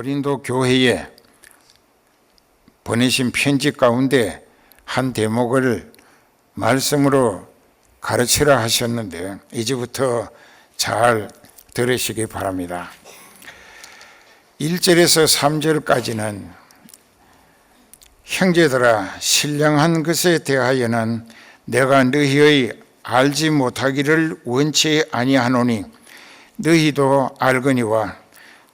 고린도 교회에 보내신 편지 가운데 한 대목을 말씀으로 가르치라 하셨는데 이제부터 잘 들으시기 바랍니다. 1절에서 3절까지는 형제들아 신령한 것에 대하여는 내가 너희의 알지 못하기를 원치 아니하노니 너희도 알거니와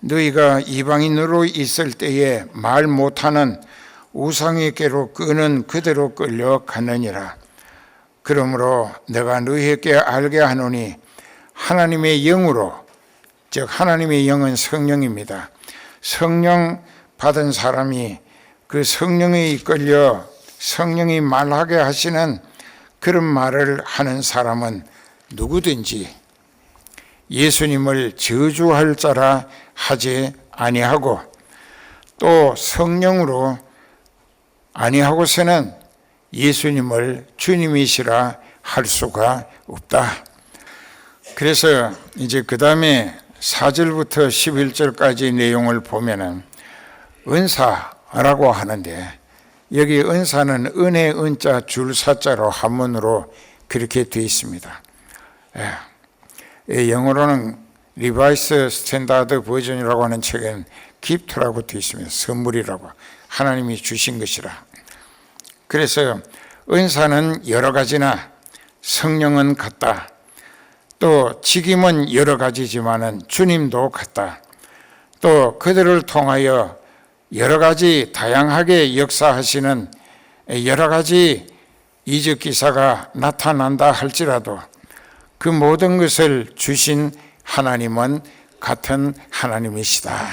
너희가 이방인으로 있을 때에 말 못하는 우상에게로 끄는 그대로 끌려갔느니라. 그러므로 내가 너희에게 알게 하노니 하나님의 영으로, 즉 하나님의 영은 성령입니다. 성령 받은 사람이 그 성령에 이끌려 성령이 말하게 하시는 그런 말을 하는 사람은 누구든지 예수님을 저주할 자라 하지 아니하고 또 성령으로 아니하고서는 예수님을 주님이시라 할 수가 없다. 그래서 이제 그 다음에 4절부터 11절까지 내용을 보면은 은사라고 하는데 여기 은사는 은혜 은자 줄사자로 한문으로 그렇게 되어 있습니다. 영어로는 리바이스 스탠다드 버전이라고 하는 책엔 기프트라고 되어 있습니다. 선물이라고 하나님이 주신 것이라. 그래서 은사는 여러 가지나 성령은 같다. 또 직임은 여러 가지지만은 주님도 같다. 또 그들을 통하여 여러 가지 다양하게 역사하시는 여러 가지 이적 기사가 나타난다 할지라도 그 모든 것을 주신 하나님은 같은 하나님이시다.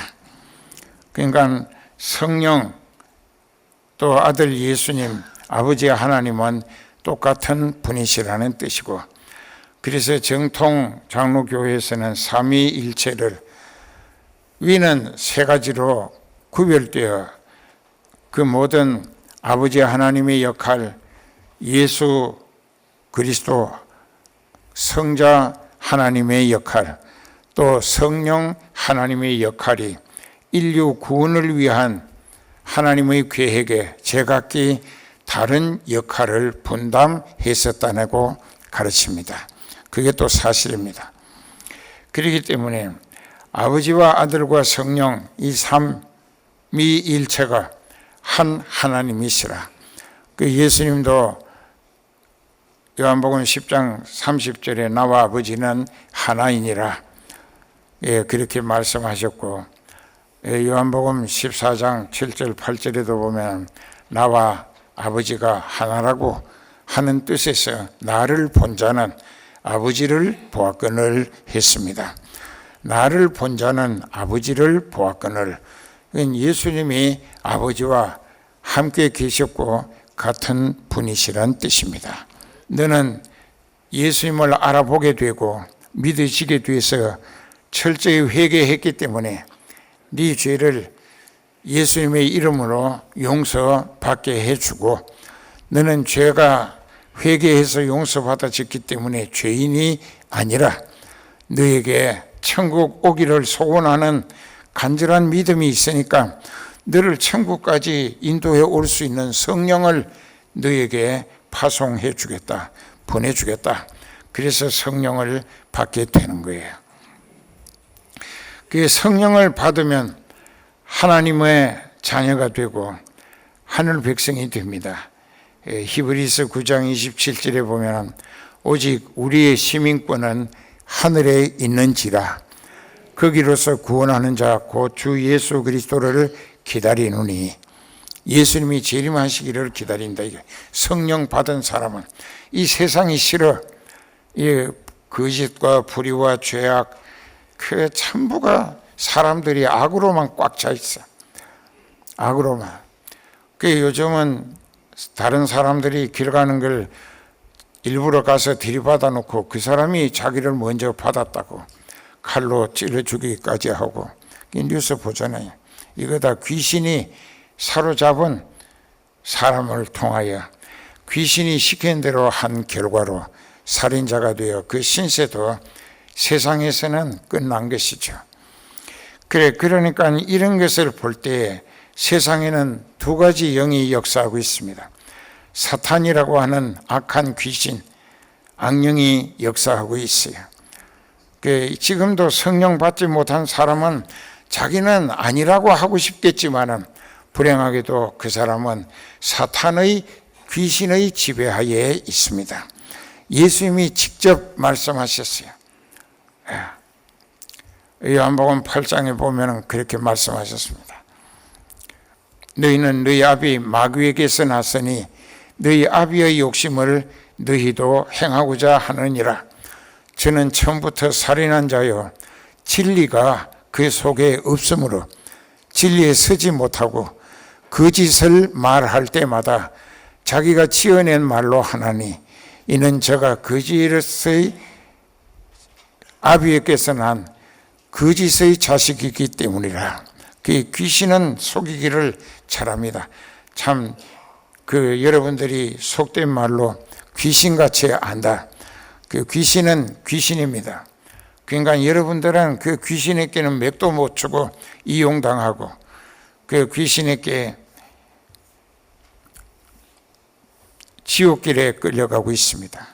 그러니까 성령 또 아들 예수님 아버지 하나님은 똑같은 분이시라는 뜻이고, 그래서 정통 장로교회에서는 삼위일체를 위는 세 가지로 구별되어 그 모든 아버지 하나님의 역할, 예수 그리스도 성자 하나님의 역할, 또 성령 하나님의 역할이 인류 구원을 위한 하나님의 계획에 제각기 다른 역할을 분담했었다고 가르칩니다. 그게 또 사실입니다. 그렇기 때문에 아버지와 아들과 성령 이 삼위일체가 한 하나님이시라. 그 예수님도 요한복음 10장 30절에 나와 아버지는 하나이니라 그렇게 말씀하셨고, 요한복음 14장 7절 8절에도 보면 나와 아버지가 하나라고 하는 뜻에서 나를 본 자는 아버지를 보았거늘 했습니다. 나를 본 자는 아버지를 보았거늘. 예수님이 아버지와 함께 계셨고 같은 분이시란 뜻입니다. 너는 예수님을 알아보게 되고 믿으시게 돼서 철저히 회개했기 때문에 네 죄를 예수님의 이름으로 용서받게 해주고, 너는 죄가 회개해서 용서받아졌기 때문에 죄인이 아니라 너에게 천국 오기를 소원하는 간절한 믿음이 있으니까 너를 천국까지 인도해 올 수 있는 성령을 너에게 파송해 주겠다, 보내주겠다. 그래서 성령을 받게 되는 거예요. 그 성령을 받으면 하나님의 자녀가 되고 하늘 백성이 됩니다. 히브리서 9장 27절에 보면 오직 우리의 시민권은 하늘에 있는지라 거기로서 구원하는 자 곧 주 예수 그리스도를 기다리노니, 예수님이 재림하시기를 기다린다. 성령 받은 사람은 이 세상이 싫어. 이 거짓과 불의와 죄악 그 전부가 사람들이 악으로만 꽉 차 있어. 악으로만. 그 요즘은 다른 사람들이 길 가는 걸 일부러 가서 들이받아 놓고 그 사람이 자기를 먼저 받았다고 칼로 찔러 죽이기까지 하고, 뉴스 보잖아요. 이거 다 귀신이 사로잡은 사람을 통하여 귀신이 시킨 대로 한 결과로 살인자가 되어 그 신세도 세상에서는 끝난 것이죠. 그러니까 이런 것을 볼 때 세상에는 두 가지 영이 역사하고 있습니다. 사탄이라고 하는 악한 귀신, 악령이 역사하고 있어요. 지금도 성령 받지 못한 사람은 자기는 아니라고 하고 싶겠지만 불행하게도 그 사람은 사탄의 귀신의 지배하에 있습니다. 예수님이 직접 말씀하셨어요. 요한복음 8장에 보면 그렇게 말씀하셨습니다. 너희는 너희 아비 마귀에게서 났으니 너희 아비의 욕심을 너희도 행하고자 하느니라. 저는 처음부터 살인한 자요 진리가 그 속에 없으므로 진리에 서지 못하고 거짓을 말할 때마다 자기가 지어낸 말로 하나니 이는 저가 거짓의 아비에게서 난 거짓의 자식이기 때문이라. 그 귀신은 속이기를 잘합니다. 참 여러분들이 속된 말로 귀신같이 안다. 그 귀신은 귀신입니다. 그러니까 여러분들은 그 귀신에게는 맥도 못 주고 이용당하고 그 귀신에게 지옥길에 끌려가고 있습니다.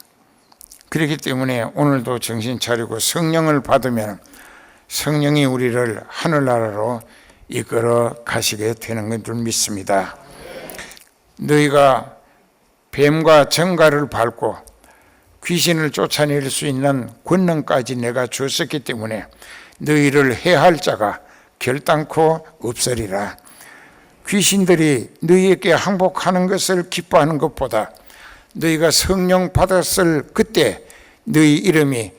그렇기 때문에 오늘도 정신 차리고 성령을 받으면 성령이 우리를 하늘나라로 이끌어 가시게 되는 줄 믿습니다. 너희가 뱀과 정갈을 밟고 귀신을 쫓아낼 수 있는 권능까지 내가 주었기 때문에 너희를 해할 자가 결단코 없으리라. 귀신들이 너희에게 항복하는 것을 기뻐하는 것보다 너희가 성령 받았을 그때 너희 이름이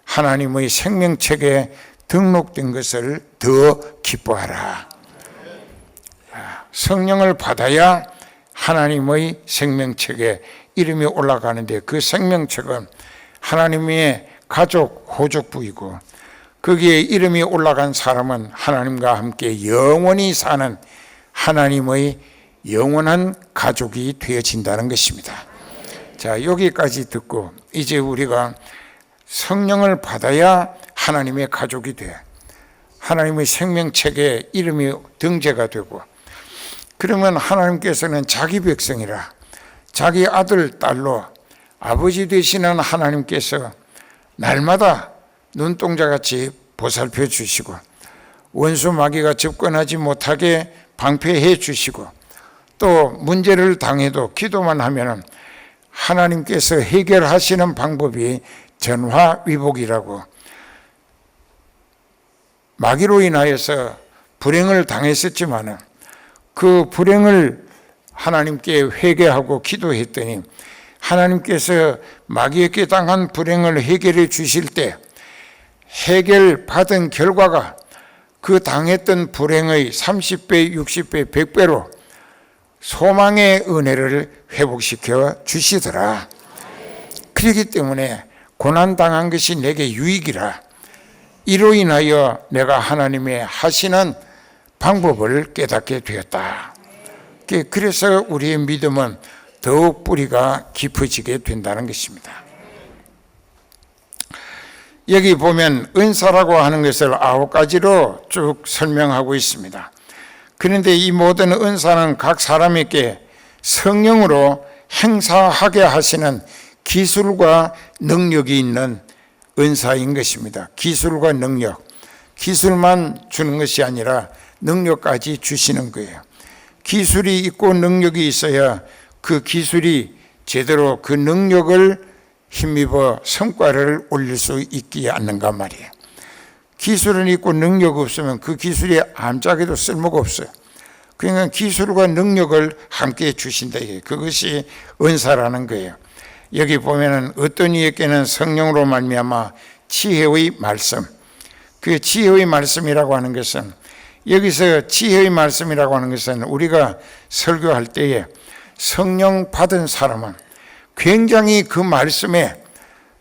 하나님의 생명책에 등록된 것을 더 기뻐하라. 성령을 받아야 하나님의 생명책에 이름이 올라가는데 그 생명책은 하나님의 가족 호족부이고 거기에 이름이 올라간 사람은 하나님과 함께 영원히 사는 하나님의 영원한 가족이 되어진다는 것입니다. 자, 여기까지 듣고 이제 우리가 성령을 받아야 하나님의 가족이 돼. 하나님의 생명책에 이름이 등재가 되고 그러면 하나님께서는 자기 백성이라 자기 아들, 딸로 아버지 되시는 하나님께서 날마다 눈동자같이 보살펴 주시고 원수 마귀가 접근하지 못하게 방패해 주시고 또 문제를 당해도 기도만 하면 하나님께서 해결하시는 방법이 전화위복이라고 마귀로 인하여서 불행을 당했었지만 그 불행을 하나님께 회개하고 기도했더니 하나님께서 마귀에게 당한 불행을 해결해 주실 때 해결받은 결과가 그 당했던 불행의 30배, 60배, 100배로 소망의 은혜를 회복시켜 주시더라. 그렇기 때문에 고난당한 것이 내게 유익이라. 이로 인하여 내가 하나님의 하시는 방법을 깨닫게 되었다. 그래서 우리의 믿음은 더욱 뿌리가 깊어지게 된다는 것입니다. 여기 보면 은사라고 하는 것을 9가지로 쭉 설명하고 있습니다. 그런데 이 모든 은사는 각 사람에게 성령으로 행사하게 하시는 기술과 능력이 있는 은사인 것입니다. 기술과 능력, 기술만 주는 것이 아니라 능력까지 주시는 거예요. 기술이 있고 능력이 있어야 그 기술이 제대로 그 능력을 힘입어 성과를 올릴 수 있지 않는가 말이에요. 기술은 있고 능력 없으면 그 기술이 아무짝에도 쓸모가 없어요. 그러니까 기술과 능력을 함께 주신다. 그것이 은사라는 거예요. 여기 보면은 어떤 이에게는 성령으로 말미암아 지혜의 말씀. 그 지혜의 말씀이라고 하는 것은 여기서 지혜의 말씀이라고 하는 것은 우리가 설교할 때에 성령 받은 사람은 굉장히 그 말씀에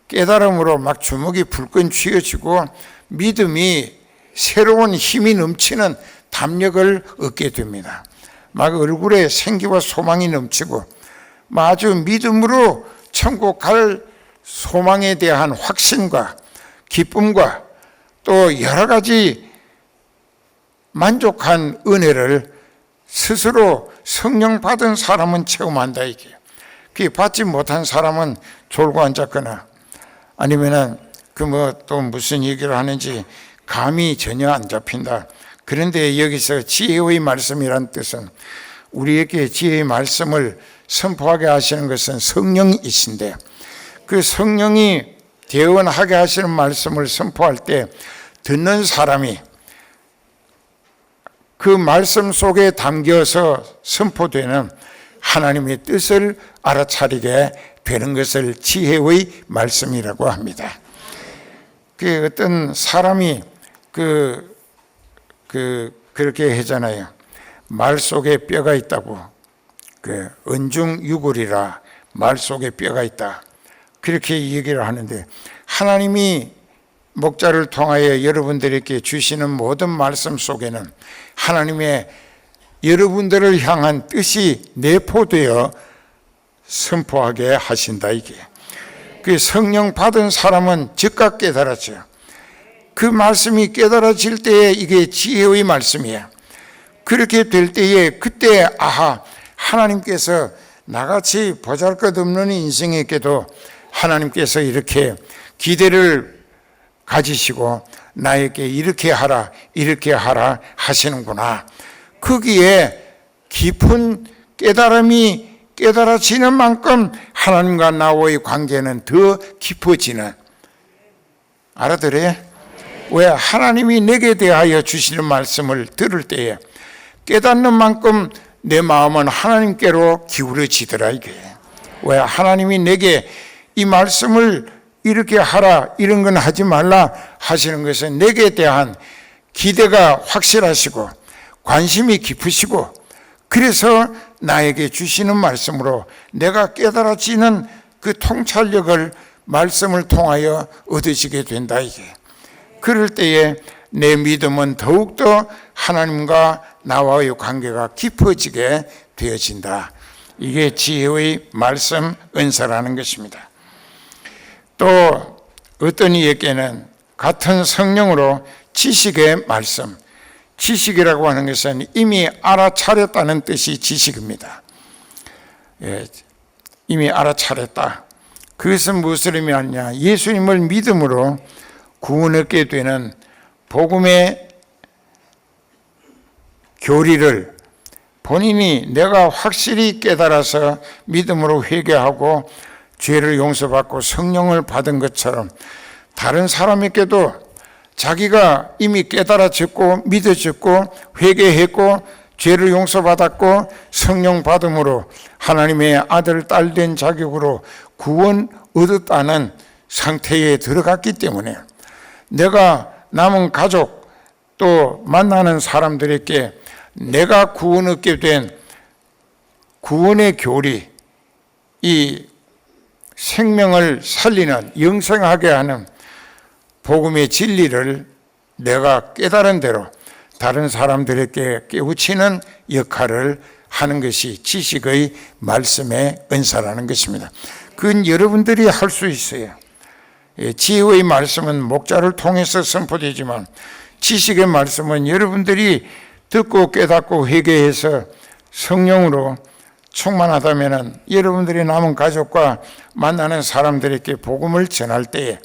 깨달음으로 막 주먹이 불끈 쥐어지고 믿음이 새로운 힘이 넘치는 담력을 얻게 됩니다. 막 얼굴에 생기와 소망이 넘치고 아주 믿음으로 천국 갈 소망에 대한 확신과 기쁨과 또 여러 가지 만족한 은혜를 스스로 성령 받은 사람은 체험한다 이게. 그게 받지 못한 사람은 졸고 앉았거나 아니면은 그 뭐 또 무슨 얘기를 하는지 감이 전혀 안 잡힌다. 그런데 여기서 지혜의 말씀이란 뜻은 우리에게 지혜의 말씀을 선포하게 하시는 것은 성령이신데 그 성령이 대언하게 하시는 말씀을 선포할 때 듣는 사람이 그 말씀 속에 담겨서 선포되는 하나님의 뜻을 알아차리게 되는 것을 지혜의 말씀이라고 합니다. 그 어떤 사람이 그렇게 하잖아요. 말 속에 뼈가 있다고. 은중유골이라 말 속에 뼈가 있다. 그렇게 얘기를 하는데 하나님이 목자를 통하여 여러분들에게 주시는 모든 말씀 속에는 하나님의 여러분들을 향한 뜻이 내포되어 선포하게 하신다 이게. 그 성령 받은 사람은 즉각 깨달았죠. 그 말씀이 깨달아질 때에 이게 지혜의 말씀이에요. 그렇게 될 때에 그때 아하, 하나님께서 나같이 보잘것없는 인생에게도 하나님께서 이렇게 기대를 가지시고 나에게 이렇게 하라 하시는구나. 거기에 깊은 깨달음이 깨달아지는 만큼 하나님과 나와의 관계는 더 깊어지는. 알아들어요? 왜? 하나님이 내게 대하여 주시는 말씀을 들을 때에 깨닫는 만큼 내 마음은 하나님께로 기울어지더라 이게. 왜? 하나님이 내게 이 말씀을 이렇게 하라, 이런 건 하지 말라 하시는 것은 내게 대한 기대가 확실하시고 관심이 깊으시고 그래서 나에게 주시는 말씀으로 내가 깨달아지는 그 통찰력을 말씀을 통하여 얻으시게 된다 이게. 그럴 때에 내 믿음은 더욱더 하나님과 나와의 관계가 깊어지게 되어진다. 이게 지혜의 말씀 은사라는 것입니다. 또 어떤 이에게는 같은 성령으로 지식의 말씀, 지식이라고 하는 것은 이미 알아차렸다는 뜻이 지식입니다. 이미 알아차렸다. 그것은 무엇을 의미하냐? 예수님을 믿음으로 구원 얻게 되는 복음의 교리를 본인이 내가 확실히 깨달아서 믿음으로 회개하고 죄를 용서받고 성령을 받은 것처럼 다른 사람에게도 자기가 이미 깨달아졌고 믿어졌고 회개했고 죄를 용서받았고 성령 받음으로 하나님의 아들, 딸 된 자격으로 구원 얻었다는 상태에 들어갔기 때문에 내가 남은 가족 또 만나는 사람들에게 내가 구원 얻게 된 구원의 교리, 이 생명을 살리는 영생하게 하는 복음의 진리를 내가 깨달은 대로 다른 사람들에게 깨우치는 역할을 하는 것이 지식의 말씀의 은사라는 것입니다. 그건 여러분들이 할 수 있어요. 지혜의 말씀은 목자를 통해서 선포되지만 지식의 말씀은 여러분들이 듣고 깨닫고 회개해서 성령으로 충만하다면 여러분들이 남은 가족과 만나는 사람들에게 복음을 전할 때에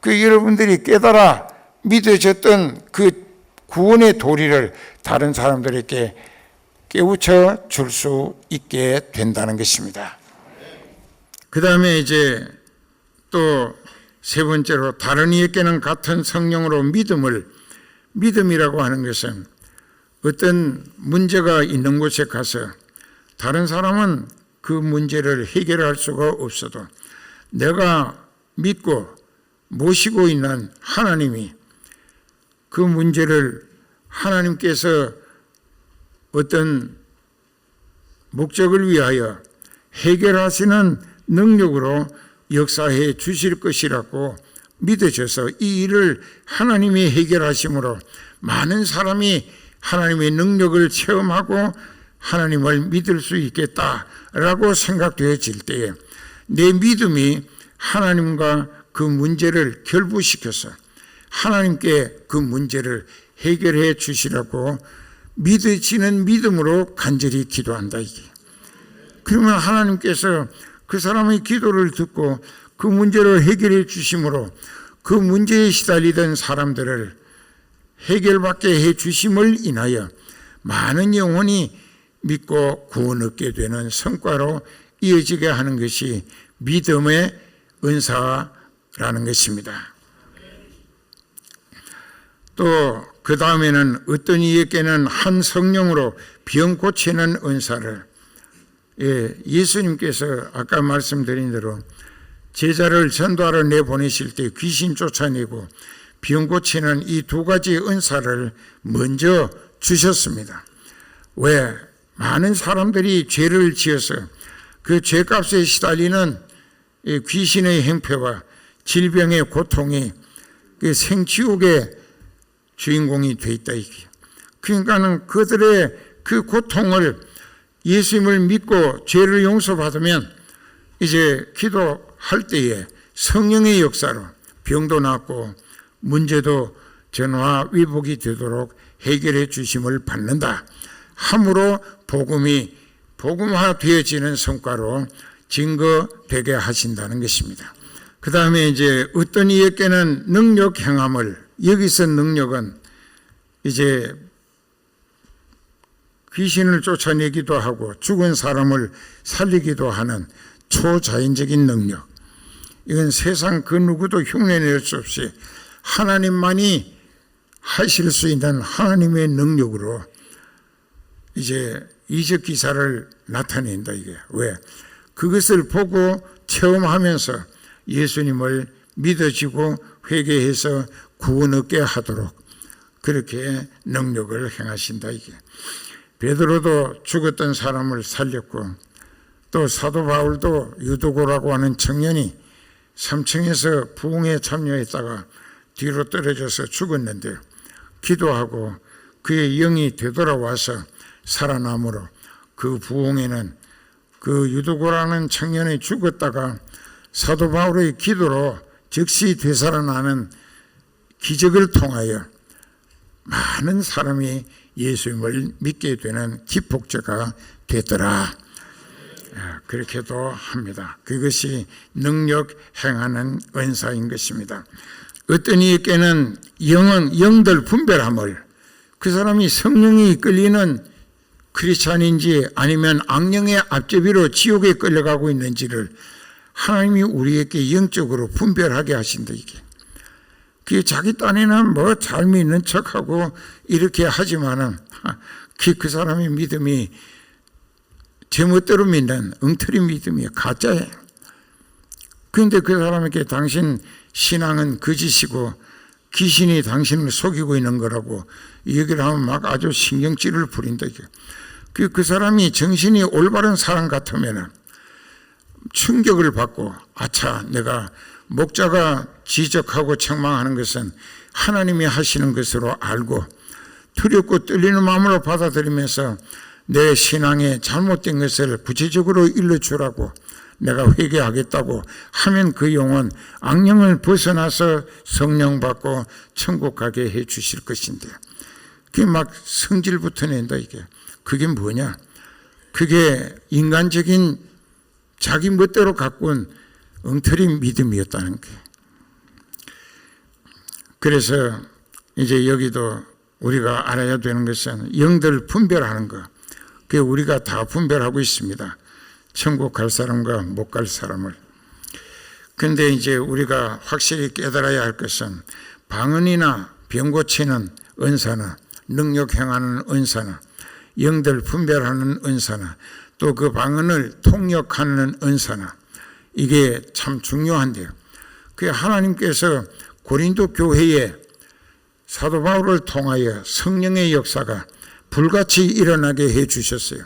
그 여러분들이 깨달아 믿어졌던 그 구원의 도리를 다른 사람들에게 깨우쳐 줄 수 있게 된다는 것입니다. 그 다음에 이제 또 세 번째로 다른 이에게는 같은 성령으로 믿음이라고 하는 것은 어떤 문제가 있는 곳에 가서 다른 사람은 그 문제를 해결할 수가 없어도 내가 믿고 모시고 있는 하나님이 그 문제를 하나님께서 어떤 목적을 위하여 해결하시는 능력으로 역사해 주실 것이라고 믿어져서 이 일을 하나님이 해결하심으로 많은 사람이 하나님의 능력을 체험하고 하나님을 믿을 수 있겠다라고 생각되어질 때에 내 믿음이 하나님과 그 문제를 결부시켜서 하나님께 그 문제를 해결해 주시라고 믿어지는 믿음으로 간절히 기도한다 이게. 그러면 하나님께서 그 사람의 기도를 듣고 그 문제를 해결해 주심으로 그 문제에 시달리던 사람들을 해결받게 해 주심을 인하여 많은 영혼이 믿고 구원 얻게 되는 성과로 이어지게 하는 것이 믿음의 은사라는 것입니다. 또 그 다음에는 어떤 이에게는 한 성령으로 병 고치는 은사를, 예수님께서 아까 말씀드린 대로 제자를 전도하러 내보내실 때 귀신 쫓아내고 병 고치는 이 두 가지 은사를 먼저 주셨습니다. 왜? 많은 사람들이 죄를 지어서 그 죄값에 시달리는 귀신의 행패와 질병의 고통이 그 생지옥의 주인공이 돼 있다 이게. 그러니까는 그들의 그 고통을 예수님을 믿고 죄를 용서받으면 이제 기도할 때에 성령의 역사로 병도 낫고 문제도 전화 위복이 되도록 해결해 주심을 받는다. 함으로 복음이 복음화되어지는 성과로 증거되게 하신다는 것입니다. 그 다음에 이제 어떤 이에게는 능력 행함을, 여기서 능력은 이제 귀신을 쫓아내기도 하고 죽은 사람을 살리기도 하는 초자연적인 능력. 이건 세상 그 누구도 흉내낼 수 없이 하나님만이 하실 수 있는 하나님의 능력으로 이제 이적 기사를 나타낸다 이게. 왜? 그것을 보고 체험하면서 예수님을 믿어지고 회개해서 구원 얻게 하도록 그렇게 능력을 행하신다 이게. 베드로도 죽었던 사람을 살렸고 또 사도 바울도 유두고라고 하는 청년이 3층에서 부흥에 참여했다가 뒤로 떨어져서 죽었는데 기도하고 그의 영이 되돌아와서 살아남으로 그 부흥에는 그 유두고라는 청년이 죽었다가 사도 바울의 기도로 즉시 되살아나는 기적을 통하여 많은 사람이 예수님을 믿게 되는 기폭제가 되더라. 그렇게도 합니다. 그것이 능력 행하는 은사인 것입니다. 어떤 이에게는 영들 분별함을, 그 사람이 성령이 끌리는 크리스찬인지 아니면 악령의 앞제비로 지옥에 끌려가고 있는지를 하나님이 우리에게 영적으로 분별하게 하신다 이게. 그게 자기 딴에는 뭐 잘 믿는 척하고 이렇게 하지만은 그 사람의 믿음이 제멋대로 믿는 엉터리 믿음이 가짜예요. 그런데 그 사람에게 당신 신앙은 거짓이고 귀신이 당신을 속이고 있는 거라고 얘기를 하면 막 아주 신경질을 부린다 이게. 그 사람이 정신이 올바른 사람 같으면 충격을 받고 아차, 내가 목자가 지적하고 책망하는 것은 하나님이 하시는 것으로 알고 두렵고 떨리는 마음으로 받아들이면서 내 신앙에 잘못된 것을 구체적으로 일러주라고 내가 회개하겠다고 하면 그 영혼 악령을 벗어나서 성령 받고 천국 가게 해 주실 것인데, 그게 막 성질부터 낸다 이게. 그게 뭐냐? 그게 인간적인 자기 멋대로 가꾼 엉터리 믿음이었다는 게. 그래서 이제 여기도 우리가 알아야 되는 것은 영들 분별하는 것. 그게 우리가 다 분별하고 있습니다. 천국 갈 사람과 못 갈 사람을. 그런데 이제 우리가 확실히 깨달아야 할 것은 방언이나 병 고치는 은사나 능력 행하는 은사나 영들 분별하는 은사나 또 그 방언을 통역하는 은사나 이게 참 중요한데요. 그 하나님께서 고린도 교회에 사도 바울을 통하여 성령의 역사가 불같이 일어나게 해 주셨어요.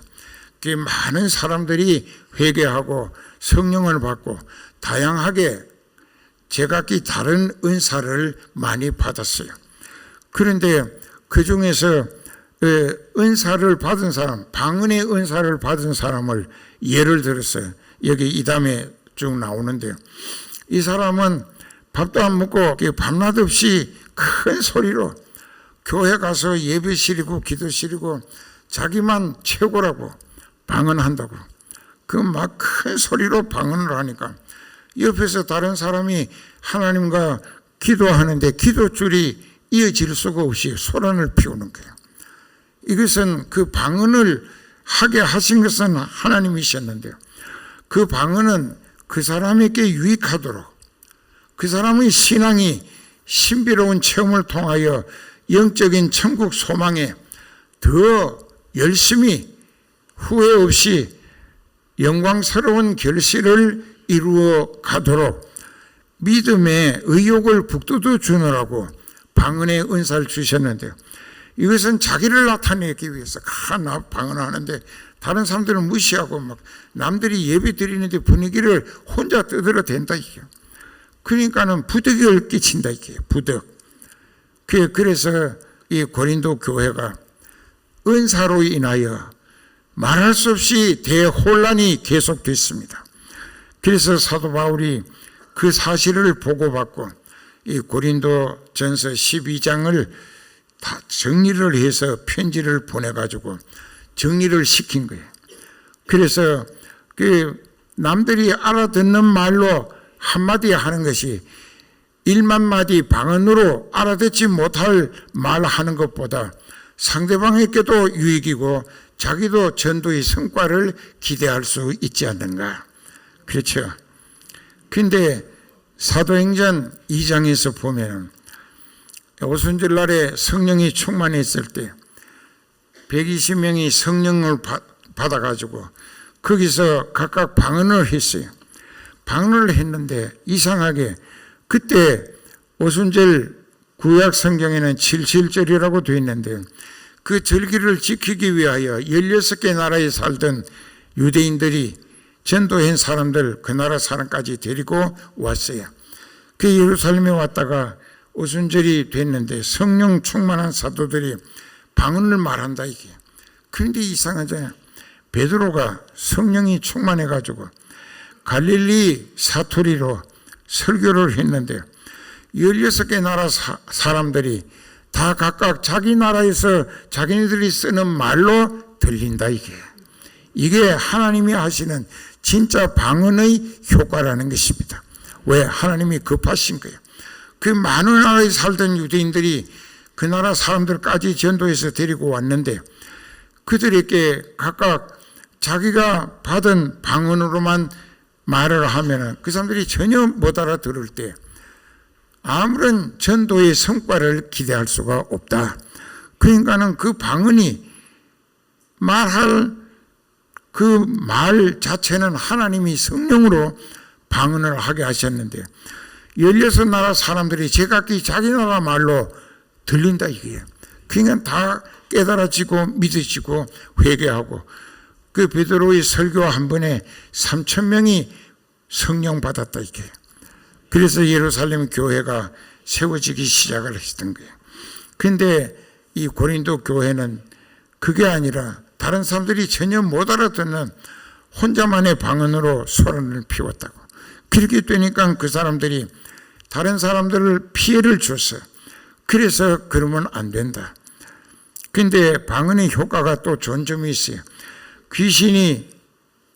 그 많은 사람들이 회개하고 성령을 받고 다양하게 제각기 다른 은사를 많이 받았어요. 그런데 그 중에서 은사를 받은 사람, 방언의 은사를 받은 사람을 예를 들었어요. 여기 이담에 쭉 나오는데요. 이 사람은 밥도 안 먹고 밤낮 없이 큰 소리로 교회 가서 예배실이고 기도실이고 자기만 최고라고 방언한다고 그 막 큰 소리로 방언을 하니까 옆에서 다른 사람이 하나님과 기도하는데 기도줄이 이어질 수가 없이 소란을 피우는 거예요. 이것은 그 방언을 하게 하신 것은 하나님이셨는데요. 그 방언은 그 사람에게 유익하도록 그 사람의 신앙이 신비로운 체험을 통하여 영적인 천국 소망에 더 열심히 후회 없이 영광스러운 결실을 이루어 가도록 믿음의 의욕을 북돋워 주느라고 방언의 은사를 주셨는데요. 이것은 자기를 나타내기 위해서 나 방언하는데 다른 사람들은 무시하고 막 남들이 예배 드리는데 분위기를 혼자 떠들어댄다 이게요. 그러니까는 부득이를 끼친다 이게요. 부득. 그래서 이 고린도 교회가 은사로 인하여 말할 수 없이 대혼란이 계속됐습니다. 그래서 사도 바울이 그 사실을 보고받고 이 고린도 전서 12장을 다 정리를 해서 편지를 보내가지고 정리를 시킨 거예요. 그래서 그 남들이 알아듣는 말로 한마디 하는 것이 1만 마디 방언으로 알아듣지 못할 말 하는 것보다 상대방에게도 유익이고 자기도 전도의 성과를 기대할 수 있지 않는가. 그렇죠. 근데 사도행전 2장에서 보면 오순절 날에 성령이 충만했을 때 120명이 성령을 받아가지고 거기서 각각 방언을 했어요. 방언을 했는데 이상하게 그때 오순절 구약 성경에는 77절이라고 되어 있는데 그 절기를 지키기 위하여 16개 나라에 살던 유대인들이 전도한 사람들 그 나라 사람까지 데리고 왔어요. 그 예루살렘에 왔다가 오순절이 됐는데 성령 충만한 사도들이 방언을 말한다 이게. 그런데 이상하잖아요. 베드로가 성령이 충만해가지고 갈릴리 사투리로 설교를 했는데 16개 나라 사람들이 다 각각 자기 나라에서 자기네들이 쓰는 말로 들린다 이게. 이게 하나님이 하시는 진짜 방언의 효과라는 것입니다. 왜? 하나님이 급하신 거예요. 그 많은 나라에 살던 유대인들이 그 나라 사람들까지 전도해서 데리고 왔는데 그들에게 각각 자기가 받은 방언으로만 말을 하면 그 사람들이 전혀 못 알아들을 때 아무런 전도의 성과를 기대할 수가 없다. 그러니까는 그 방언이 말할 그 말 자체는 하나님이 성령으로 방언을 하게 하셨는데 16나라 사람들이 제각기 자기 나라 말로 들린다 이게요. 그러니까 다 깨달아지고 믿어지고 회개하고 그 베드로의 설교 한 번에 3,000명이 성령 받았다 이게. 그래서 예루살렘 교회가 세워지기 시작을 했던 거예요. 그런데 이 고린도 교회는 그게 아니라 다른 사람들이 전혀 못 알아듣는 혼자만의 방언으로 소란을 피웠다고. 그렇게 되니까 그 사람들이 다른 사람들을 피해를 줬어요. 그래서 그러면 안 된다. 그런데 방언의 효과가 또 좋은 점이 있어요. 귀신이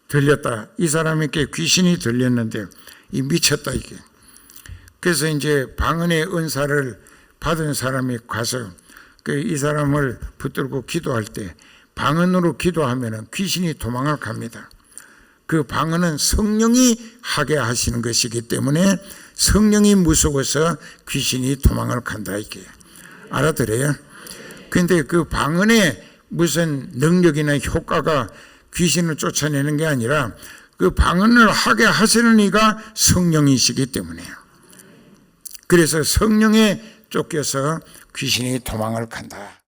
들렸다. 이 사람에게 귀신이 들렸는데 이 미쳤다 이게. 그래서 이제 방언의 은사를 받은 사람이 가서 이 사람을 붙들고 기도할 때 방언으로 기도하면 귀신이 도망을 갑니다. 그 방언은 성령이 하게 하시는 것이기 때문에 성령이 무서워서 귀신이 도망을 간다 이게. 알아들어요? 그런데 그 방언의 무슨 능력이나 효과가 귀신을 쫓아내는 게 아니라 그 방언을 하게 하시는 이가 성령이시기 때문에요. 그래서 성령에 쫓겨서 귀신이 도망을 간다.